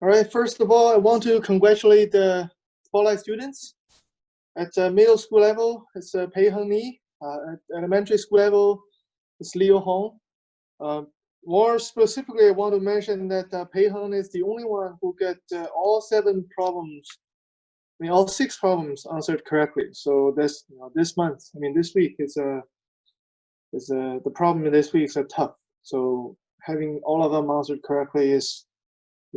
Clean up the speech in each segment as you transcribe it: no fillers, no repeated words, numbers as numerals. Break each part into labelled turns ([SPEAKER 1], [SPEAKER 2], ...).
[SPEAKER 1] All right, first of all, I want to congratulate the Spotlight students. At middle school level, it's Pei Heng Ni. At elementary school level, it's Liu Hong. More specifically, I want to mention that Pei Heng is the only one who get all 7 problems, all 6 problems answered correctly. So this this month, this week is the problem this week is tough. So having all of them answered correctly is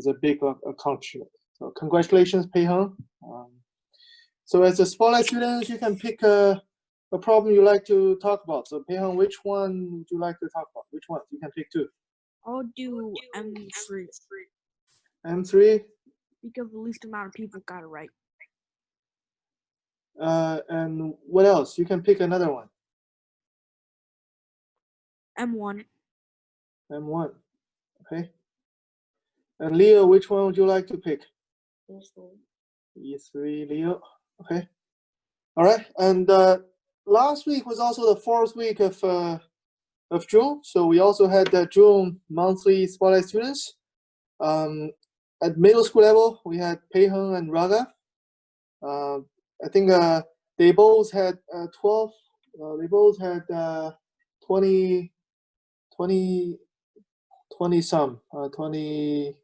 [SPEAKER 1] a big accomplishment. So congratulations, Pei Heng. So as a Spotlight student, you can pick a problem you like to talk about. So Pei Heng, which one would you like to talk about? Which one? You can pick 2.
[SPEAKER 2] I'll do M3.
[SPEAKER 1] M3?
[SPEAKER 2] Because the least amount of people got it right.
[SPEAKER 1] And what else? You can pick another one.
[SPEAKER 2] M1.
[SPEAKER 1] M1, okay. And Leo, which one would you like to pick? E3, Leo, okay. All right, and last week was also the 4th week of June, so we also had the June monthly Spotlight students. At middle school level, we had Pei Heng and Raga. I think they both had 12. They both had 20 some. 20.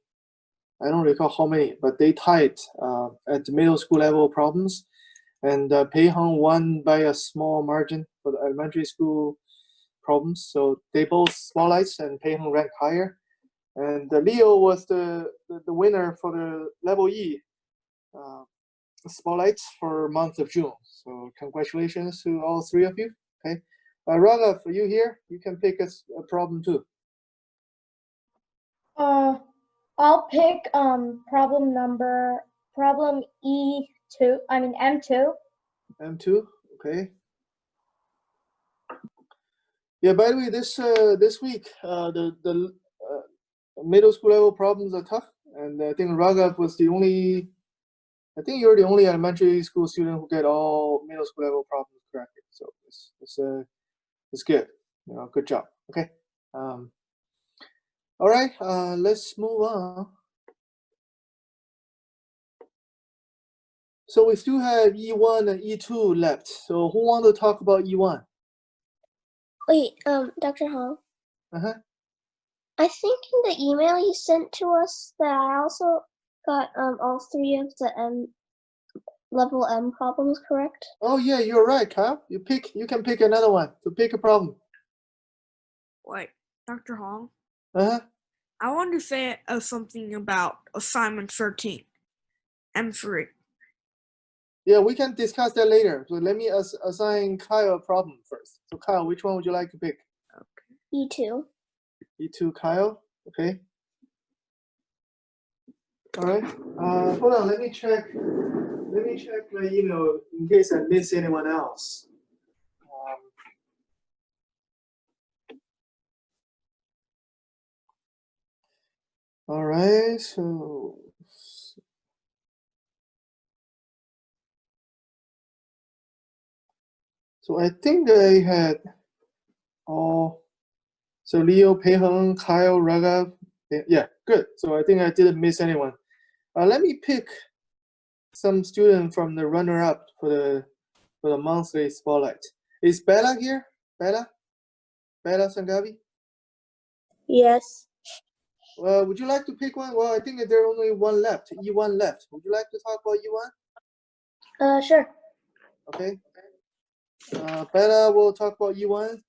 [SPEAKER 1] I don't recall how many, but they tied at the middle school level problems. And Pei Heng won by a small margin for the elementary school problems. So they both spotlights, and Pei Heng ranked higher. And Leo was the winner for the level E spotlights for month of June. So congratulations to all 3 of you. Okay, Raga, for you here, you can pick a problem too.
[SPEAKER 3] I'll pick problem E2. M2.
[SPEAKER 1] M2, okay. Yeah. By the way, this week the middle school level problems are tough, and I think Raghav was the only. I think you're the only elementary school student who get all middle school level problems correctly. So it's good. Good job. Okay. All right. Let's move on. So we still have E1 and E2 left. So who wants to talk about E1?
[SPEAKER 4] Wait, Dr. Hong.
[SPEAKER 3] I think in the email you sent to us that I also got all 3 of the level M problems correct.
[SPEAKER 1] Oh yeah, you're right, Kyle. You can pick another one. So pick a problem.
[SPEAKER 2] Wait, Dr. Hong?
[SPEAKER 1] I
[SPEAKER 2] want to say something about assignment 13, M3.
[SPEAKER 1] Yeah, we can discuss that later. So let me assign Kyle a problem first. So Kyle, which one would you like to pick?
[SPEAKER 3] Okay. E2.
[SPEAKER 1] E2, Kyle. Okay. All right. Hold on. Let me check my email in case I miss anyone else. All right. So I think I had all. So Leo, Pei Heng, Kyle, Raghav. Yeah, good. So I think I didn't miss anyone. Let me pick some student from the runner-up for the monthly spotlight. Is Bella here? Bella Sangavi?
[SPEAKER 4] Yes.
[SPEAKER 1] Would you like to pick one? Well, I think there's only one left. E1 left. Would you like to talk about E1?
[SPEAKER 3] Sure.
[SPEAKER 1] Okay. Bella will talk about E1.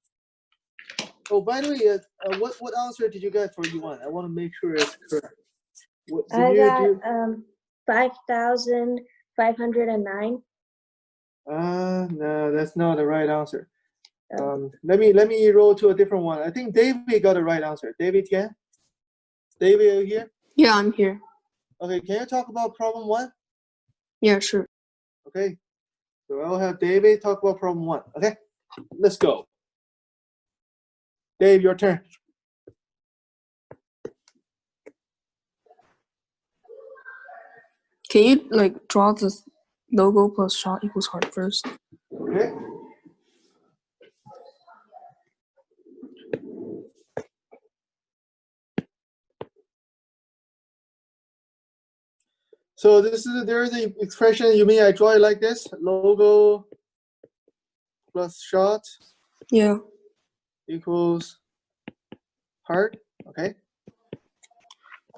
[SPEAKER 1] Oh, by the way, what answer did you get for E1? I want to make sure it's correct.
[SPEAKER 4] I got 5,509.
[SPEAKER 1] No, that's not the right answer. Let me roll to a different one. I think David got the right answer. David Tian? David, are you here?
[SPEAKER 5] Yeah, I'm here.
[SPEAKER 1] Okay, can you talk about problem 1?
[SPEAKER 5] Yeah, sure.
[SPEAKER 1] Okay. So I'll have David talk about problem 1. Okay, let's go. Dave, your turn.
[SPEAKER 5] Can you draw the logo plus shot equals heart first?
[SPEAKER 1] Okay. So there's the expression, you mean I draw it like this, logo plus shot
[SPEAKER 5] Yeah.
[SPEAKER 1] equals hard, okay?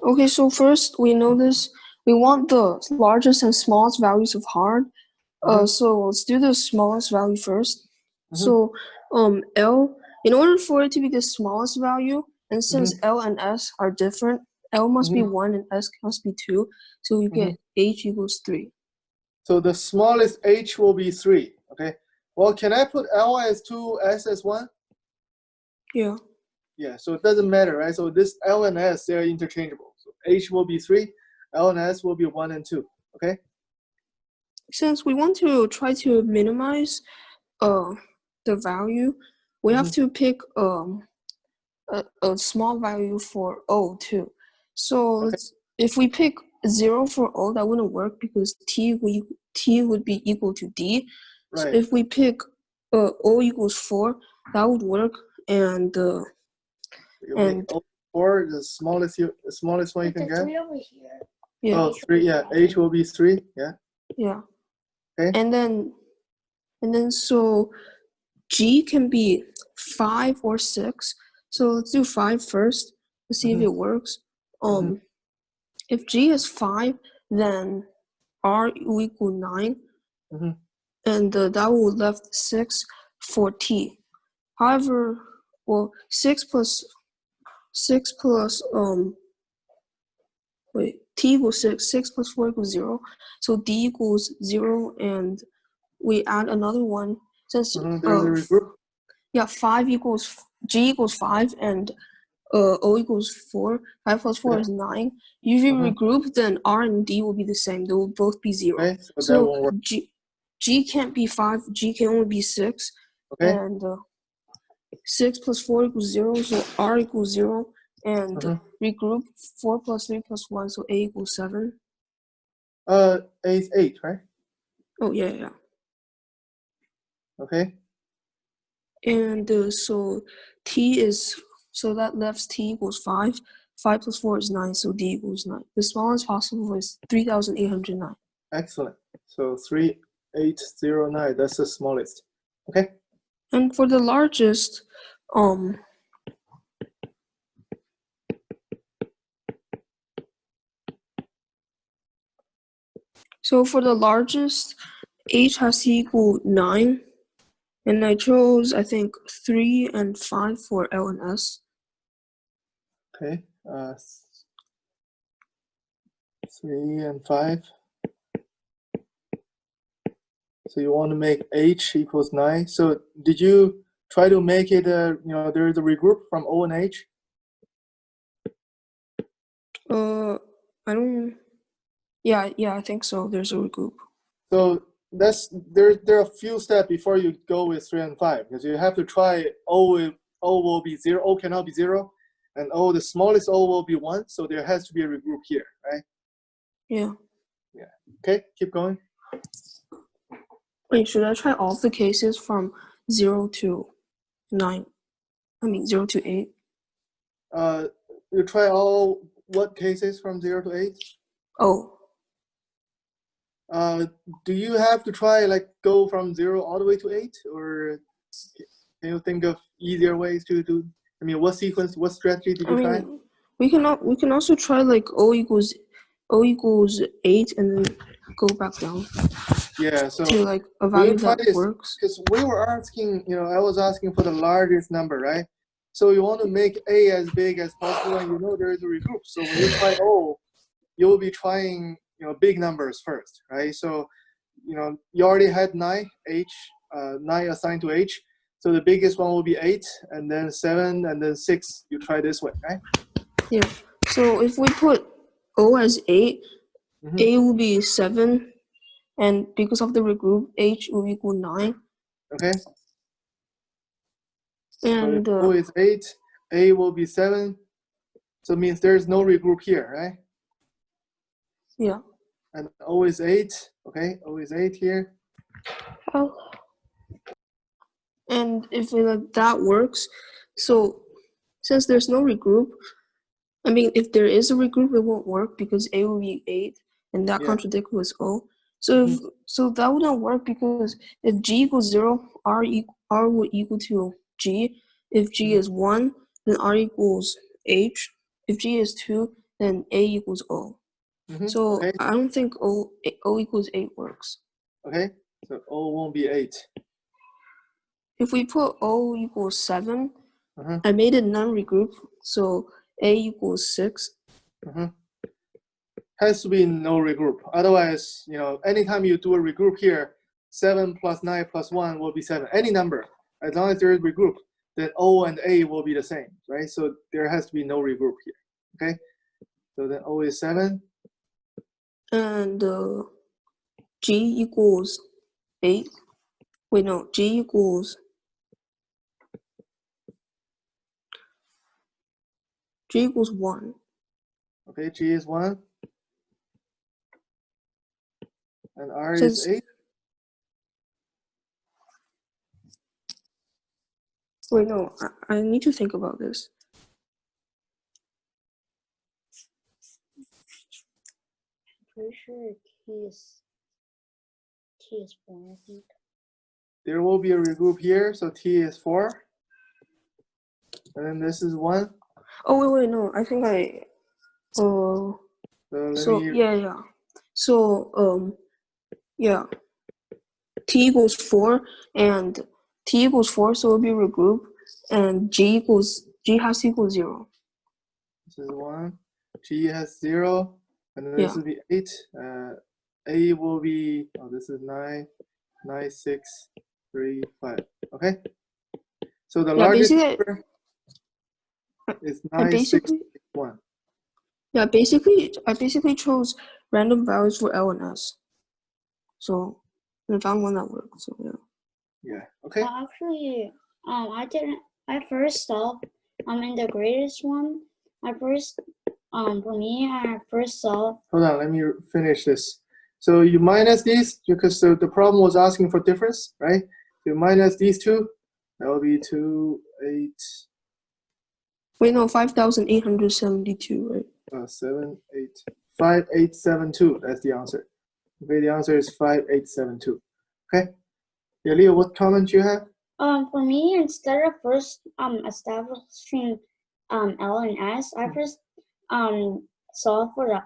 [SPEAKER 5] Okay, so first we notice we want the largest and smallest values of hard. So let's do the smallest value first. So L, in order for it to be the smallest value, and since L and S are different, L must be 1 and S must be 2. So you get H equals 3.
[SPEAKER 1] So the smallest H will be 3, okay? Well, can I put L as 2, S as 1?
[SPEAKER 5] Yeah.
[SPEAKER 1] Yeah, so it doesn't matter, right? So this L and S, they're interchangeable. So H will be 3, L and S will be 1 and 2, okay?
[SPEAKER 5] Since we want to try to minimize the value, we have to pick a small value for O too. So if we pick 0 for O, that wouldn't work because T would be equal to D.
[SPEAKER 1] Right.
[SPEAKER 5] So if we pick O equals 4, that would work, and
[SPEAKER 1] and 4, the smallest one you can get.
[SPEAKER 3] 3 over here.
[SPEAKER 5] yeah.
[SPEAKER 1] Oh, 3, yeah. H will be 3, yeah.
[SPEAKER 5] Yeah.
[SPEAKER 1] Okay.
[SPEAKER 5] And then so G can be 5 or 6. So let's do 5 first to see if it works. If G is 5, then R will equal 9, and that will left 6 for T. However, well, 6 plus T equals 6. 6 plus 4 equals 0. So D equals 0, and we add another one since
[SPEAKER 1] there's a regroup.
[SPEAKER 5] Yeah, 5 equals G equals 5, and O equals 4. 5 plus 4 is 9. If you regroup, then R and D will be the same. They will both be 0.
[SPEAKER 1] Okay, so that
[SPEAKER 5] So
[SPEAKER 1] won't work.
[SPEAKER 5] G can't be 5. G can only be 6.
[SPEAKER 1] Okay.
[SPEAKER 5] And 6 plus 4 equals 0. So R equals 0. And regroup 4 plus 3 plus 1. So A equals 7.
[SPEAKER 1] A is 8, right?
[SPEAKER 5] Oh, yeah.
[SPEAKER 1] Okay.
[SPEAKER 5] And so T is, so that left T equals 5. 5 plus 4 is 9, so D equals 9. The smallest possible is 3,809.
[SPEAKER 1] Excellent. So 3809, that's the smallest. Okay.
[SPEAKER 5] And for the largest, so for the largest, H has to equal 9. And I chose, I think, 3 and 5 for L and S.
[SPEAKER 1] Okay. 3 and 5. So you want to make H equals 9. So did you try to make it, there's a regroup from O and H?
[SPEAKER 5] I don't, yeah, I think so. There's a regroup.
[SPEAKER 1] So there are a few steps before you go with 3 and 5, because you have to try O will be 0, O cannot be 0, and O, the smallest O will be 1, so there has to be a regroup here, right?
[SPEAKER 5] Yeah.
[SPEAKER 1] Okay, keep going.
[SPEAKER 5] Wait, should I try all of the cases from 0 to 9? I mean 0 to 8?
[SPEAKER 1] You try all what cases from 0 to 8?
[SPEAKER 5] Oh.
[SPEAKER 1] Do you have to try like go from 0 all the way to 8, or can you think of easier ways to do? I mean, what sequence, what strategy did you try?
[SPEAKER 5] We can also try like O equals 8 and then go back down.
[SPEAKER 1] Yeah, so
[SPEAKER 5] to like a value that works.
[SPEAKER 1] Because we were asking, I was asking for the largest number, right? So you want to make A as big as possible, and there is a regroup. So when you try O, you will be trying big numbers first, right? So you already had 9 assigned to H. So the biggest one will be 8, and then 7, and then 6. You try this way, right?
[SPEAKER 5] Yeah. So if we put O as 8, A will be 7, and because of the regroup, H will equal 9.
[SPEAKER 1] Okay.
[SPEAKER 5] And
[SPEAKER 1] so O is 8, A will be 7. So it means there's no regroup here, right?
[SPEAKER 5] Yeah.
[SPEAKER 1] And O is 8. Okay, O is 8 here.
[SPEAKER 5] Oh. And if that works, so since there's no regroup, I mean, if there is a regroup, it won't work because A will be 8 and that
[SPEAKER 1] Yeah.
[SPEAKER 5] contradicts with O. So if, so that wouldn't work because if G equals 0, R would equal to G. If G is 1, then R equals H. If G is 2, then A equals O. So
[SPEAKER 1] Okay.
[SPEAKER 5] I don't think O equals 8 works.
[SPEAKER 1] Okay. So O won't be 8.
[SPEAKER 5] If we put O equals 7,
[SPEAKER 1] Uh-huh.
[SPEAKER 5] I made it non-regroup, so A equals 6.
[SPEAKER 1] Has to be no regroup. Otherwise, you know, anytime you do a regroup here, 7 plus 9 plus 1 will be 7. Any number, as long as there is regroup, then O and A will be the same, right? So there has to be no regroup here. Okay. So then O is 7.
[SPEAKER 5] And G equals 8. Wait, no, G equals 1.
[SPEAKER 1] Okay, G is 1. And R
[SPEAKER 5] Since,
[SPEAKER 1] is 8.
[SPEAKER 5] wait, no, I need to think about this.
[SPEAKER 6] Pretty sure T is 4, I think.
[SPEAKER 1] There will be a regroup here, so T is 4. And then this is 1.
[SPEAKER 5] Oh, wait, no, I think
[SPEAKER 1] So let
[SPEAKER 5] so,
[SPEAKER 1] me,
[SPEAKER 5] yeah. So, yeah. T equals 4, and T equals 4, so it'll be regroup, and G has to equal 0.
[SPEAKER 1] this is 1. G has 0. And then this
[SPEAKER 5] Yeah.
[SPEAKER 1] will be 8. A will be, oh, this is 9, 9, 6, 3, 5. Okay. So the
[SPEAKER 5] Yeah,
[SPEAKER 1] largest
[SPEAKER 5] basically,
[SPEAKER 1] number is
[SPEAKER 5] I
[SPEAKER 1] 9, 6,
[SPEAKER 5] basically,
[SPEAKER 1] 1.
[SPEAKER 5] yeah, I basically chose random values for L and S. So I found one that worked. So yeah.
[SPEAKER 1] Yeah. Okay.
[SPEAKER 6] Actually, I first solved in the greatest one. For me, I first solved.
[SPEAKER 1] Hold on. Let me finish this. So you minus these because the problem was asking for difference, right? So you minus these two. That will be 2, 8,
[SPEAKER 5] Wait, no, 5,872, right?
[SPEAKER 1] 7, 8, 5872. That's the answer. Okay, the answer is 5872. Okay. Yeah, Leo, what comment you have?
[SPEAKER 6] For me, instead of first establishing L and S, I first solve for the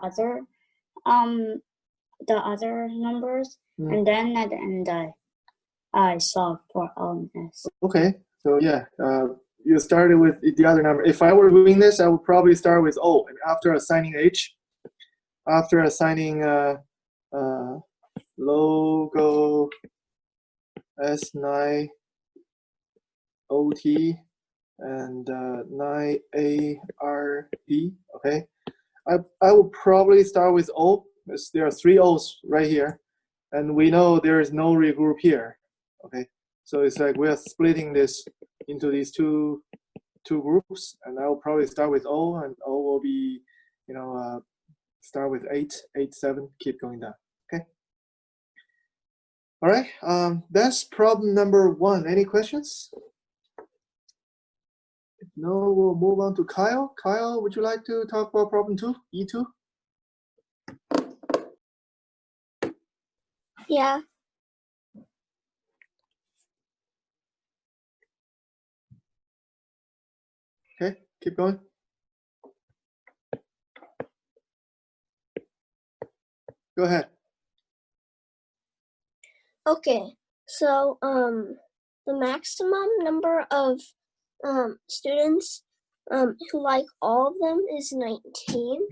[SPEAKER 6] other numbers, and then at the end I solve for L and S.
[SPEAKER 1] Okay. So yeah, you started with the other number. If I were doing this, I would probably start with O, and after assigning H, after assigning logo S9 OT and 9ARD. Okay, I will probably start with O. There are 3 O's right here, and we know there is no regroup here. Okay, so it's like we are splitting this into these two groups, and I will probably start with O, and O will be, you know, start with 8, 8, 7, keep going down. Okay. All right. That's problem number 1. Any questions? If no, we'll move on to Kyle. Kyle, would you like to talk about problem 2, E2?
[SPEAKER 3] Yeah.
[SPEAKER 1] Okay, keep going. Go ahead.
[SPEAKER 3] Okay. So the maximum number of students who like all of them is 19.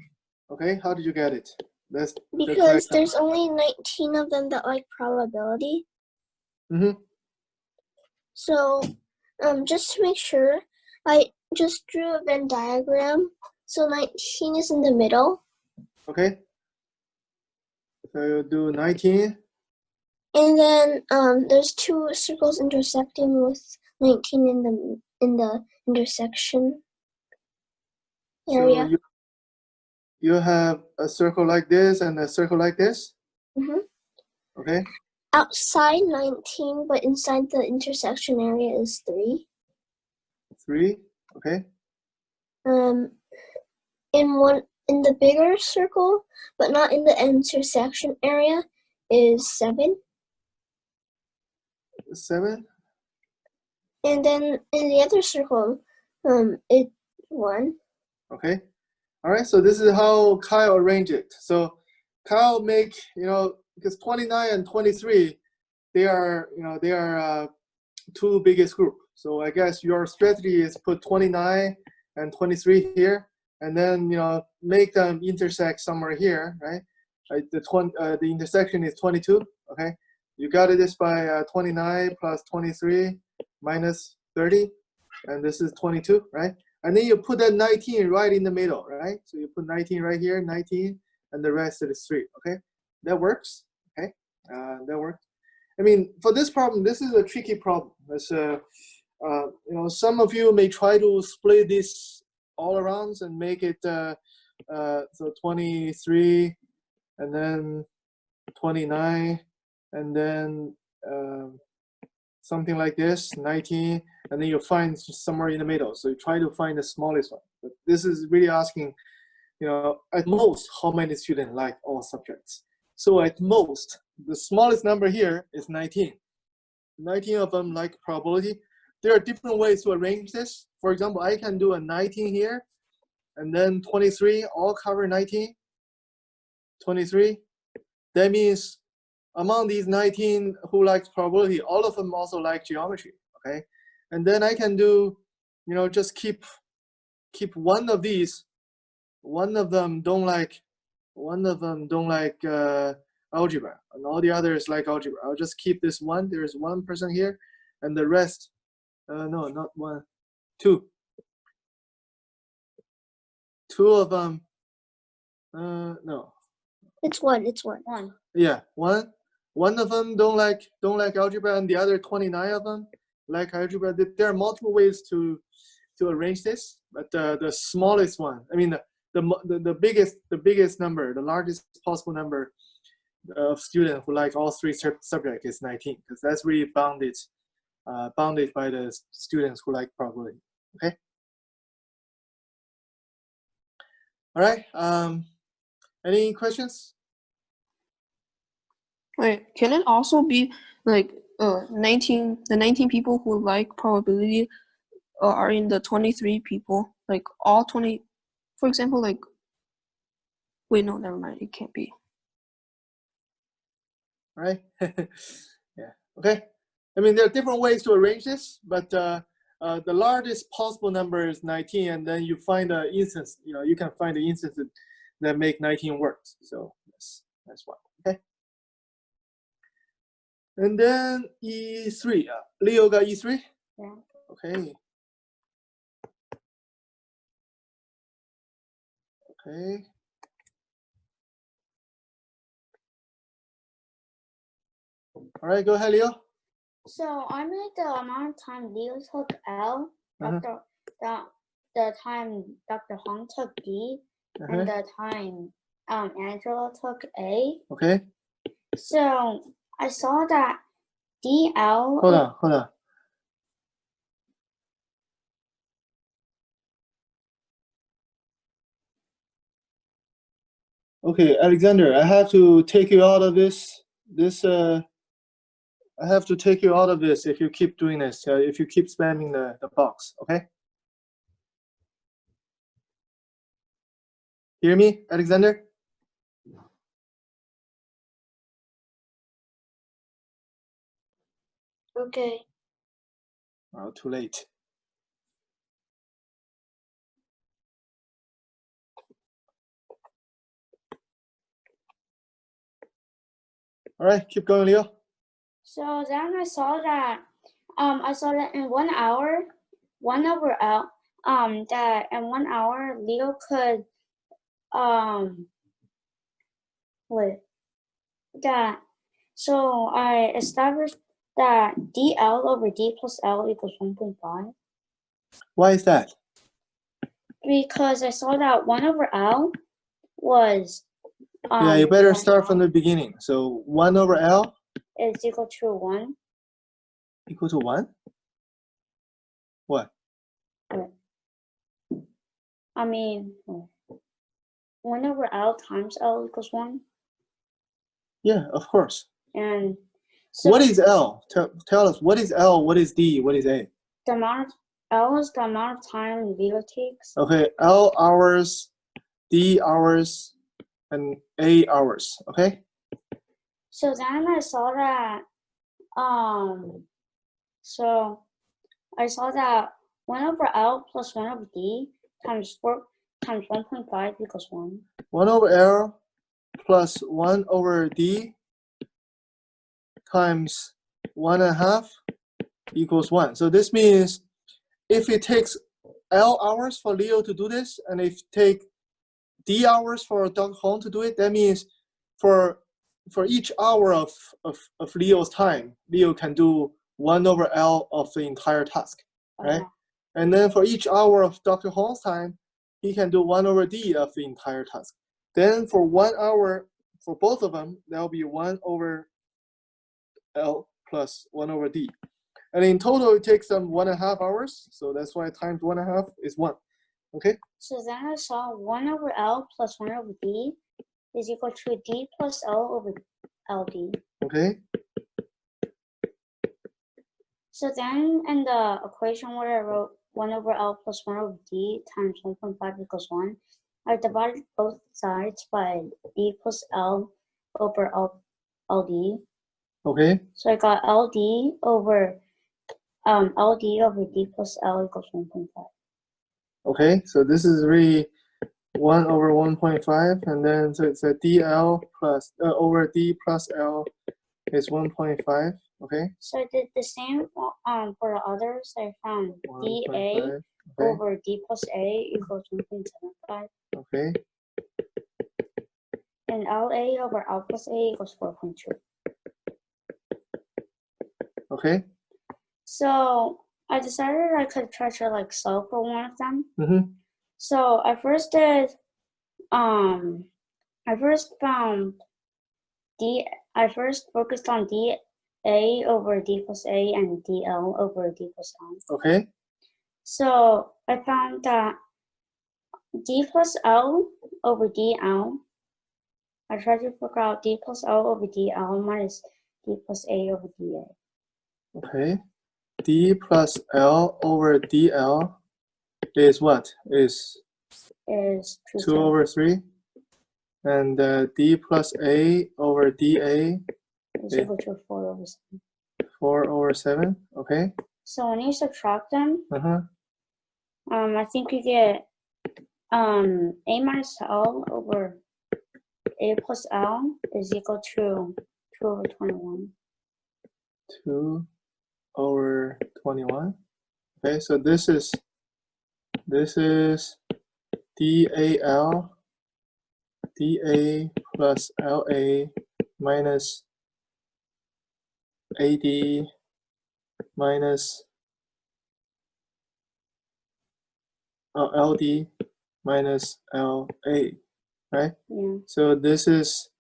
[SPEAKER 1] Okay, how did you get it? That's the
[SPEAKER 3] Because
[SPEAKER 1] correct
[SPEAKER 3] there's only 19 of them that like probability.
[SPEAKER 1] Mm-hmm.
[SPEAKER 3] So just to make sure, I just drew a Venn diagram. So 19 is in the middle.
[SPEAKER 1] Okay. So you do 19.
[SPEAKER 3] And then there's 2 circles intersecting with 19 in the intersection area.
[SPEAKER 1] So you have a circle like this and a circle like this.
[SPEAKER 3] Mm-hmm.
[SPEAKER 1] Okay.
[SPEAKER 3] Outside 19, but inside the intersection area is 3.
[SPEAKER 1] 3. Okay.
[SPEAKER 3] In one in the bigger circle, but not in the intersection area, is 7.
[SPEAKER 1] 7.
[SPEAKER 3] And then in the other circle, it's 1.
[SPEAKER 1] Okay. All right. So this is how Kyle arranged it. So Kyle make, because 29 and 23, they are, two biggest group. So I guess your strategy is put 29 and 23 here, and then make them intersect somewhere here, right? The intersection is 22. Okay, you got it. This by 29 plus 23 minus 30, and this is 22, right? And then you put that 19 right in the middle, right? So you put 19 right here, 19, and the rest is 3. Okay, that works. Okay, that works. I mean, for this problem, this is a tricky problem. It's, some of you may try to split this all around and make it so 23, and then 29, and then something like this, 19, and then you find somewhere in the middle. So you try to find the smallest one. But this is really asking, at most, how many students like all subjects. So at most, the smallest number here is 19. 19 of them like probability. There are different ways to arrange this. For example, I can do a 19 here, and then 23 all cover 19. 23. That means among these 19 who likes probability, all of them also like geometry. Okay, and then I can do, just keep one of these. One of them don't like algebra, and all the others like algebra. I'll just keep this one. There's one person here, and the rest, no, not one, 2. 2 of them, no.
[SPEAKER 3] It's 1. It's 1.
[SPEAKER 1] Yeah, one of them don't like algebra, and the other 29 of them like algebra. There are multiple ways to arrange this, but the smallest one, I mean, the biggest number, the largest possible number of students who like all 3 subjects is 19, because that's really bounded by the students who like probability. Okay. All right. Any questions?
[SPEAKER 5] Wait, can it also be like 19? The 19 people who like probability are in the 23 people, like all 20. For example, like, wait, no, never mind. It can't be.
[SPEAKER 1] All right. Yeah. Okay. I mean, there are different ways to arrange this, but the largest possible number is 19, and then you find an instance. You can find the instances that make 19 work. So that's one. Okay. And then E3. Leo got E3.
[SPEAKER 6] Yeah.
[SPEAKER 1] Okay. Okay. All right, go ahead, Leo.
[SPEAKER 6] So I made the amount of time Leo took L, the time Dr. Hong took D, and the time Angela took A.
[SPEAKER 1] Okay.
[SPEAKER 6] So I saw that DL.
[SPEAKER 1] Hold on. Okay, Alexander, I have to take you out of this. I have to take you out of this if you keep doing this. If you keep spamming the box, okay? Hear me, Alexander?
[SPEAKER 3] Okay.
[SPEAKER 1] Oh, too late. All right, keep going, Leo.
[SPEAKER 6] So then I saw that in 1 hour, 1 over L, that in 1 hour Leo could so I established that DL over D plus L equals 1.5.
[SPEAKER 1] Why is that?
[SPEAKER 6] Because I saw that 1 over L was
[SPEAKER 1] Yeah, you better start from the beginning. So 1 over L
[SPEAKER 6] is equal to 1.
[SPEAKER 1] Equal to 1? What?
[SPEAKER 6] I mean, 1 over L times L equals 1.
[SPEAKER 1] Yeah, of course.
[SPEAKER 6] And so
[SPEAKER 1] What is L? Tell us, what is L, what is D, what is A?
[SPEAKER 6] the amount of L is the amount of time video takes.
[SPEAKER 1] Okay, L hours, D hours, and A hours, okay?
[SPEAKER 6] So then I saw that so I saw that 1 over L plus 1 over D times 4 times 1.5 equals 1.
[SPEAKER 1] 1 over L plus 1 over D times 1.5 equals 1. So this means if it takes L hours for Leo to do this, and if take D hours for Dr. Hong to do it, that means for each hour of Leo's time, Leo can do 1 over L of the entire task, right? And then for each hour of Dr. Hong's time, he can do 1 over D of the entire task. Then for 1 hour, for both of them, that will be 1 over L plus 1 over D. And in total, it takes them 1.5 hours. So that's why times 1.5 is 1. Okay?
[SPEAKER 6] So then I saw 1 over L plus 1 over D is equal to D plus L over LD.
[SPEAKER 1] Okay?
[SPEAKER 6] So then in the equation where I wrote 1 over L plus 1 over D times 1.5 equals 1, I divided both sides by D plus L over LD.
[SPEAKER 1] Okay?
[SPEAKER 6] So I got LD over D plus L equals 1.5.
[SPEAKER 1] Okay, so this is really 1 over 1.5, and then so it's a DL plus over D plus L is 1.5. Okay.
[SPEAKER 6] So I did the same for the others. I found
[SPEAKER 1] 1.5.
[SPEAKER 6] DA
[SPEAKER 1] Okay.
[SPEAKER 6] over D plus A equals 1.75,
[SPEAKER 1] Okay.
[SPEAKER 6] and LA over L plus A equals 4.2.
[SPEAKER 1] Okay.
[SPEAKER 6] So I decided I could try to like solve for one of them.
[SPEAKER 1] Mm-hmm.
[SPEAKER 6] So I first did I first focused on DA over D plus A and DL over D plus L.
[SPEAKER 1] Okay.
[SPEAKER 6] So I found that D plus L over DL. I tried to figure out D plus L over DL minus D plus A over DA.
[SPEAKER 1] Okay. D plus L over DL is what? Is 2 over 3. And D plus A over DA
[SPEAKER 6] is equal to 4 over 7.
[SPEAKER 1] 4 over 7. Okay.
[SPEAKER 6] So when you subtract them,
[SPEAKER 1] Uh-huh.
[SPEAKER 6] I think you get A minus L over A plus L is equal to 2 over 21.
[SPEAKER 1] 2 over 21. Okay, so this is DAL DA plus LA minus AD minus LD minus LA, right?
[SPEAKER 6] Yeah.
[SPEAKER 1] So this is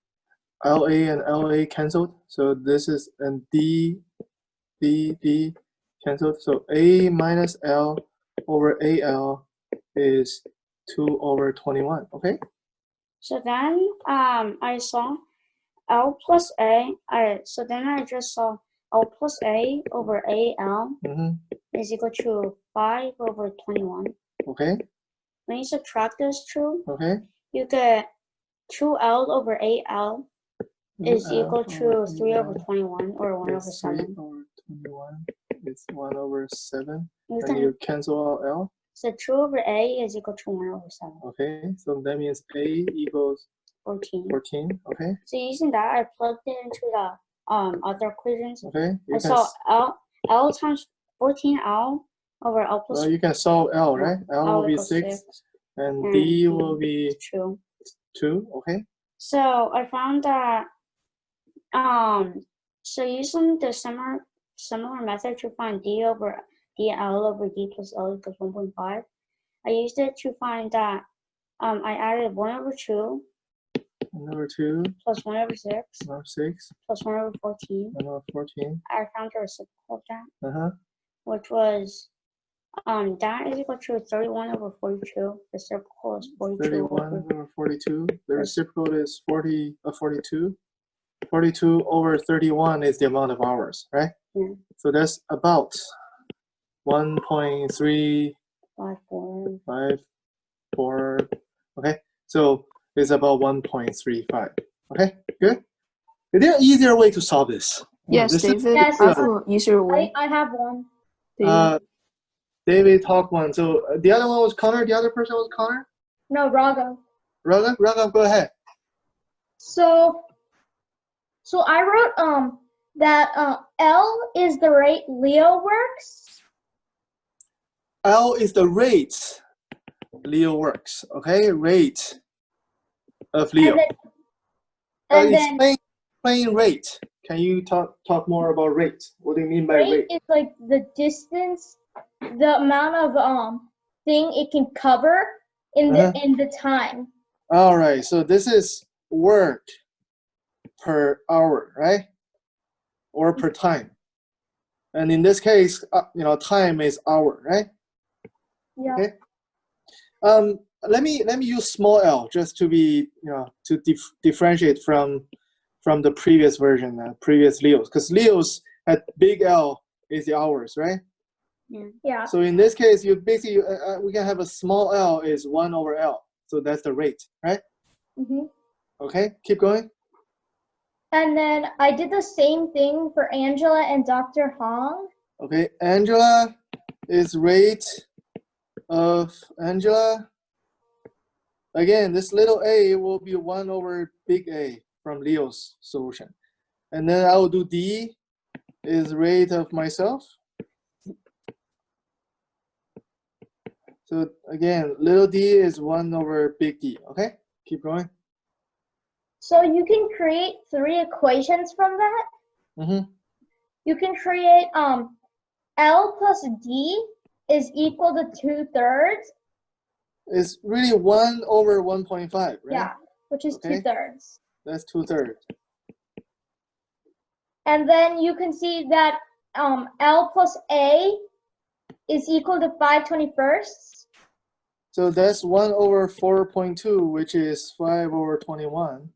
[SPEAKER 1] LA and LA canceled. So this is and D canceled. So A minus L over AL is 2 over 21. Okay.
[SPEAKER 6] So then I saw L plus A. So then I just saw L plus A over AL is equal to 5 over 21.
[SPEAKER 1] Okay.
[SPEAKER 6] When you subtract those two,
[SPEAKER 1] Okay.
[SPEAKER 6] you get 2L over 8L is equal to 3 over 21 or 1 over 7.
[SPEAKER 1] 3 over 21 is 1 over 7.
[SPEAKER 6] You
[SPEAKER 1] And you cancel out L.
[SPEAKER 6] So 2 over A is equal to 1 over 7.
[SPEAKER 1] Okay, so that means A equals
[SPEAKER 6] 14.
[SPEAKER 1] 14. Okay.
[SPEAKER 6] So using that, I plugged it into the other equations.
[SPEAKER 1] Okay.
[SPEAKER 6] I saw L times 14L over L plus.
[SPEAKER 1] Well, you can solve L, right? L will be 6, and D will be 2. Okay.
[SPEAKER 6] So I found that so using the similar method to find D over DL over D plus L equals 1.5, I used it to find that I added 1 over 2
[SPEAKER 1] 1 over 2
[SPEAKER 6] plus 1 over 6 plus 1 over 14.
[SPEAKER 1] 1 over 14.
[SPEAKER 6] I found the reciprocal of that,
[SPEAKER 1] Uh-huh.
[SPEAKER 6] which was that is equal to 31 over 42. The reciprocal is 42
[SPEAKER 1] 31
[SPEAKER 6] over
[SPEAKER 1] over 42. The reciprocal is 42. 42 over 31 is the amount of hours, right?
[SPEAKER 6] Yeah.
[SPEAKER 1] So that's about 1.354.
[SPEAKER 6] 54.
[SPEAKER 1] Okay, so it's about 1.35. Okay, good. Is there an easier way to solve this?
[SPEAKER 5] Yes,
[SPEAKER 1] This is
[SPEAKER 5] David,
[SPEAKER 4] Yes,
[SPEAKER 5] I have an easier way.
[SPEAKER 4] I have one.
[SPEAKER 5] David.
[SPEAKER 1] David talked one. So the other one was Connor. The other person was Connor.
[SPEAKER 4] No, Raga.
[SPEAKER 1] Raghav, go ahead.
[SPEAKER 4] So I wrote that L is the rate Leo works.
[SPEAKER 1] L is the rate Leo works. Okay, rate of Leo.
[SPEAKER 4] And then
[SPEAKER 1] Explain rate. Can you talk more about rate? What do you mean by
[SPEAKER 4] rate
[SPEAKER 1] rate?
[SPEAKER 4] is like the distance, the amount of thing it can cover in the time.
[SPEAKER 1] All right. So this is work per hour, right? Or per time. And in this case, time is hour, right?
[SPEAKER 4] Yeah.
[SPEAKER 1] Okay. Let me use small l just to be to differentiate from the previous version, previous Leos, because Leos at big L is the hours, right?
[SPEAKER 4] Yeah.
[SPEAKER 1] So in this case, you basically we can have a small l is 1 over L, so that's the rate, right? Okay, keep going.
[SPEAKER 4] And then I did the same thing for Angela and Dr. Hong.
[SPEAKER 1] Okay, Angela is rate of Angela. Again, this little a will be 1 over big A from Leo's solution. And then I will do D is rate of myself. So again, little d is 1 over big D. Okay, keep going.
[SPEAKER 4] So you can create 3 equations from that. You can create L plus D is equal to 2/3.
[SPEAKER 1] It's really 1 over 1.5, right?
[SPEAKER 4] Yeah, which is 2/3.
[SPEAKER 1] That's 2/3.
[SPEAKER 4] And then you can see that L plus A is equal to 5/21.
[SPEAKER 1] So that's 1 over 4.2, which is 5 over 21.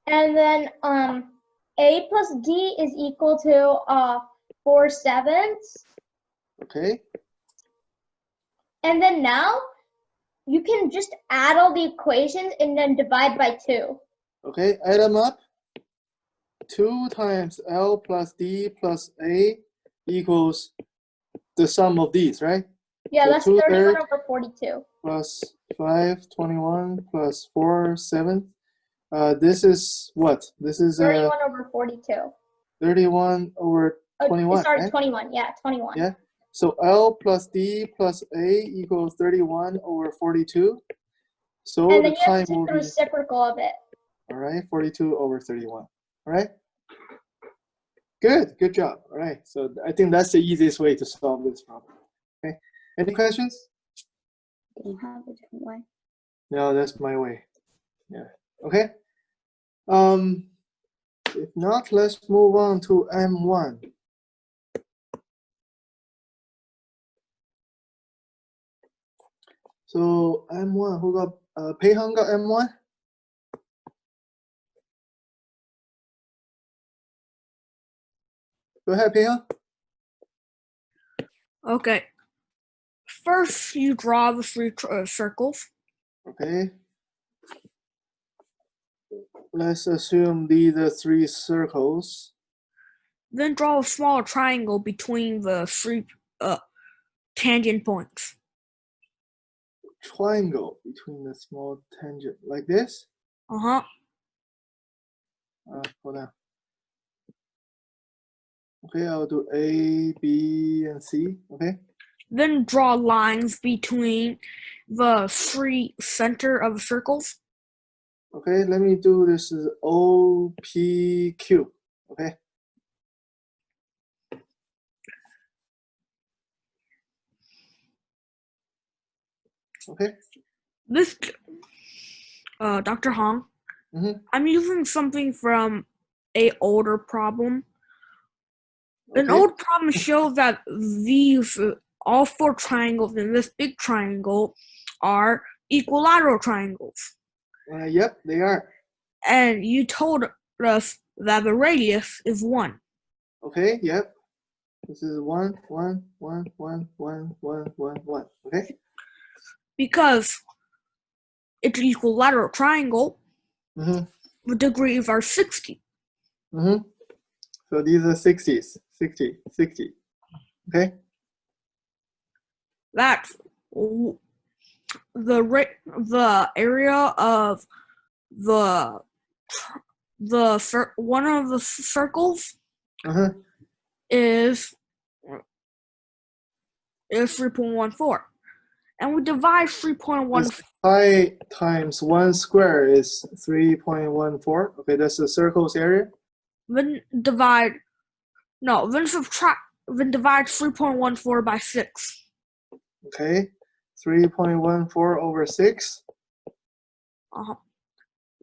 [SPEAKER 4] And then A plus D is equal to 4/7.
[SPEAKER 1] Okay.
[SPEAKER 4] And then now you can just add all the equations and then divide by 2.
[SPEAKER 1] Okay, add them up. 2 times L plus D plus A equals the sum of these, right?
[SPEAKER 4] Yeah,
[SPEAKER 1] So
[SPEAKER 4] that's
[SPEAKER 1] 2/3
[SPEAKER 4] 31 over 42.
[SPEAKER 1] plus 5/21 plus 4/7. This is what? This is
[SPEAKER 4] 31 over 42.
[SPEAKER 1] 31 over 21,
[SPEAKER 4] sorry,
[SPEAKER 1] right?
[SPEAKER 4] 21. Yeah, 21.
[SPEAKER 1] Yeah. So L plus D plus A equals 31 over 42. So
[SPEAKER 4] And then
[SPEAKER 1] the
[SPEAKER 4] you have
[SPEAKER 1] time
[SPEAKER 4] to take
[SPEAKER 1] will
[SPEAKER 4] the
[SPEAKER 1] be,
[SPEAKER 4] reciprocal of it.
[SPEAKER 1] all right, 42 over 31. All right. Good job. All right. So I think that's the easiest way to solve this problem. Okay. Any questions?
[SPEAKER 6] Do you have a different way?
[SPEAKER 1] No, that's my way. Yeah. Okay. If not, let's move on to M1. So M1, who got Peihang got M1? Go ahead, Peihang.
[SPEAKER 2] Okay. First, you draw the 3 circles.
[SPEAKER 1] Okay. Let's assume these are 3 circles.
[SPEAKER 2] Then draw a small triangle between the 3 tangent points.
[SPEAKER 1] Triangle between the small tangent, like this?
[SPEAKER 2] Uh-huh.
[SPEAKER 1] Hold on. Okay, I'll do A, B, and C. Okay.
[SPEAKER 2] Then draw lines between the 3 center of the circles.
[SPEAKER 1] Okay, let me do this is O, P, Q. Okay. Okay.
[SPEAKER 2] This, Dr. Hong, I'm using something from a older problem. An
[SPEAKER 1] Okay.
[SPEAKER 2] old problem showed that these all 4 triangles in this big triangle are equilateral triangles.
[SPEAKER 1] Yep, they are.
[SPEAKER 2] And you told us that the radius is 1.
[SPEAKER 1] Okay, yep. This is 1, 1, 1, 1, 1, 1, 1, 1. Okay.
[SPEAKER 2] Because it's an equilateral triangle,
[SPEAKER 1] Mm-hmm.
[SPEAKER 2] the degrees are 60.
[SPEAKER 1] Mm-hmm. So these are 60s. 60, 60. Okay.
[SPEAKER 2] That's the area of one of the circles
[SPEAKER 1] Uh-huh.
[SPEAKER 2] is 3.14, and we divide 3.14.
[SPEAKER 1] Pi times 1 square is 3.14. Okay, that's the circle's area.
[SPEAKER 2] Then divide 3.14 by 6.
[SPEAKER 1] Okay. 3.14 over 6.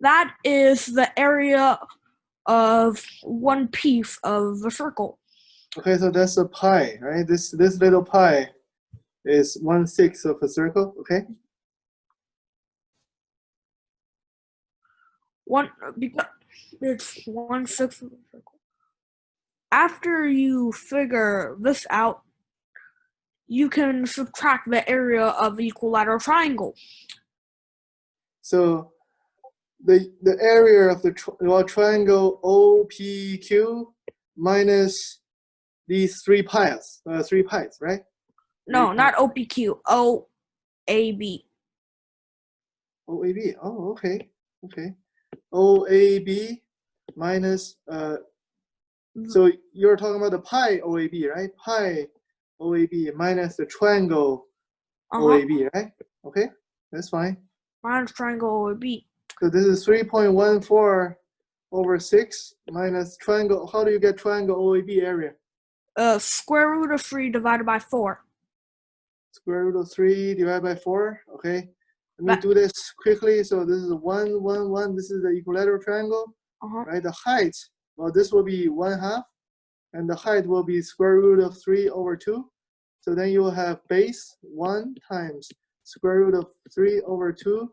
[SPEAKER 2] That is the area of one piece of the circle.
[SPEAKER 1] Okay, so that's a pi, right? This little pi is 1/6 of a circle. Okay.
[SPEAKER 2] Because it's 1/6 of the circle. After you figure this out, you can subtract the area of the equilateral triangle.
[SPEAKER 1] So the area of the triangle OPQ minus these 3 pi's, right?
[SPEAKER 2] No, not OPQ, OAB.
[SPEAKER 1] OAB. Oh, okay. Okay. OAB minus so you're talking about the pi OAB, right? Pi OAB minus the triangle OAB, right? Okay, that's fine.
[SPEAKER 2] Minus triangle OAB.
[SPEAKER 1] So this is 3.14 over 6 minus triangle. How do you get triangle OAB area?
[SPEAKER 2] Square root of 3 divided by 4.
[SPEAKER 1] Square root of 3 divided by 4. Okay. Let me do this quickly. So this is 1, 1, 1. This is the equilateral triangle, right? The height, well, this will be 1/2, and the height will be square root of 3 over 2. So then you will have base 1 times square root of 3 over 2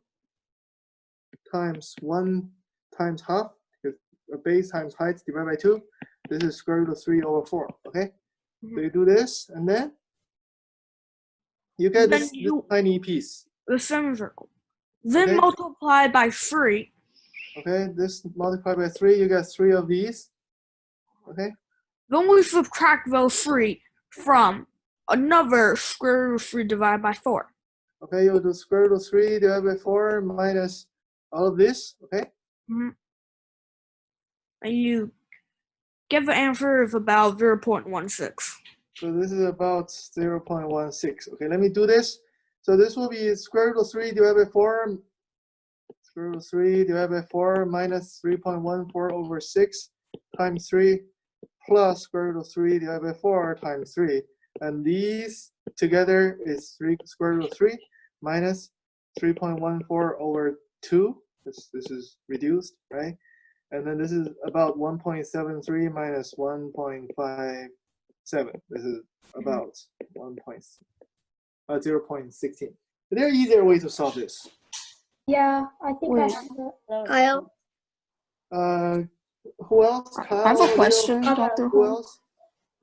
[SPEAKER 1] times 1 times half, because base times height divided by 2. This is square root of 3 over 4. Okay. So you do this, and then you get this tiny piece.
[SPEAKER 2] The semicircle. Then multiply by 3.
[SPEAKER 1] Okay, this multiplied by 3, you get 3 of these. Okay.
[SPEAKER 2] Then we subtract those 3 from another square root of 3 divided by 4.
[SPEAKER 1] Okay, you'll do square root of 3 divided by 4 minus all of this. Okay.
[SPEAKER 2] And you get the answer of about 0.16.
[SPEAKER 1] So this is about 0.16. Okay, let me do this. So this will be square root of 3 divided by 4. Square root of 3 divided by 4 minus 3.14 over 6 times 3 plus square root of 3 divided by 4 times 3. And these together is square root of 3 minus 3.14 over 2. This is reduced, right? And then this is about 1.73 minus 1.57. This is about 0.16. Is there an easier way to solve this?
[SPEAKER 4] Yeah, I think I have it.
[SPEAKER 3] Kyle?
[SPEAKER 1] Who else? Kyle,
[SPEAKER 5] I have a question, Dr.
[SPEAKER 1] Who
[SPEAKER 5] Hong.
[SPEAKER 1] else?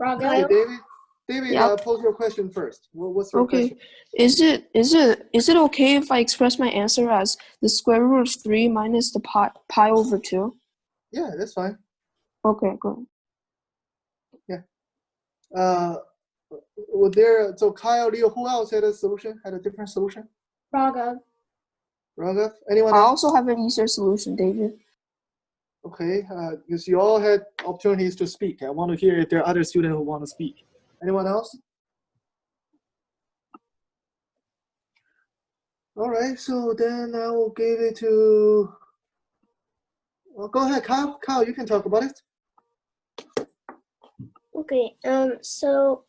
[SPEAKER 3] Kyle?
[SPEAKER 1] David? David,
[SPEAKER 5] Yep.
[SPEAKER 1] pose your question first. What's your question?
[SPEAKER 5] Is it okay if I express my answer as the square root of 3 minus the pi over 2?
[SPEAKER 1] Yeah, that's fine.
[SPEAKER 5] Okay, good.
[SPEAKER 1] Yeah. So Kyle, Leo, who else had a solution? Had a different solution?
[SPEAKER 4] Raghav.
[SPEAKER 1] Raghav? Anyone
[SPEAKER 5] I
[SPEAKER 1] else?
[SPEAKER 5] also have an easier solution, David.
[SPEAKER 1] Okay, because you all had opportunities to speak. I want to hear if there are other students who want to speak. Anyone else? All right, so then I will give it to. Well, go ahead, Kyle. Kyle, you can talk about it.
[SPEAKER 3] Okay, so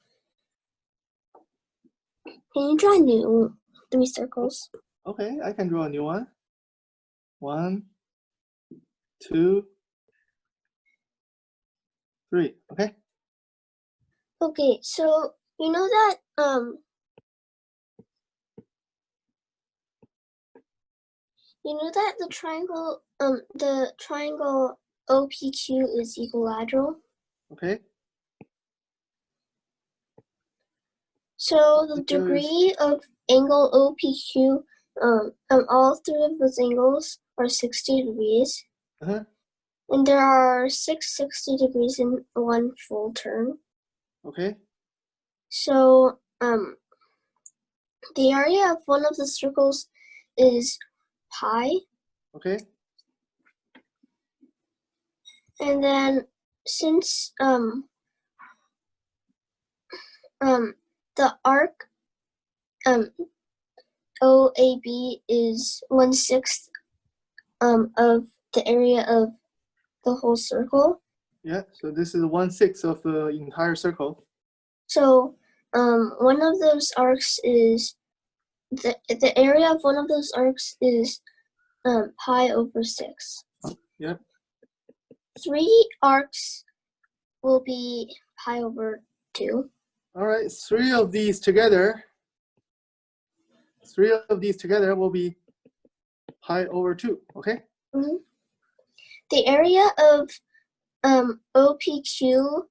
[SPEAKER 3] can you draw new 3 circles?
[SPEAKER 1] Okay, I can draw a new one. 1, 2, 3. Okay.
[SPEAKER 3] Okay, so you know that the triangle OPQ is equilateral.
[SPEAKER 1] Okay.
[SPEAKER 3] So the degree of angle OPQ, all three of those angles are 60 degrees.
[SPEAKER 1] Uh-huh.
[SPEAKER 3] And there are 660 degrees in one full turn.
[SPEAKER 1] Okay.
[SPEAKER 3] So the area of one of the circles is pi.
[SPEAKER 1] Okay.
[SPEAKER 3] And then since the arc OAB is 1/6 of the area of the whole circle.
[SPEAKER 1] Yeah, so this is 1/6 of the entire circle.
[SPEAKER 3] So one of those arcs is the area of one of those arcs is pi over 6.
[SPEAKER 1] Yep.
[SPEAKER 3] 3 arcs will be pi over 2.
[SPEAKER 1] All right, 3 of these together will be pi over 2, okay?
[SPEAKER 3] Mm-hmm. The area of OPQ,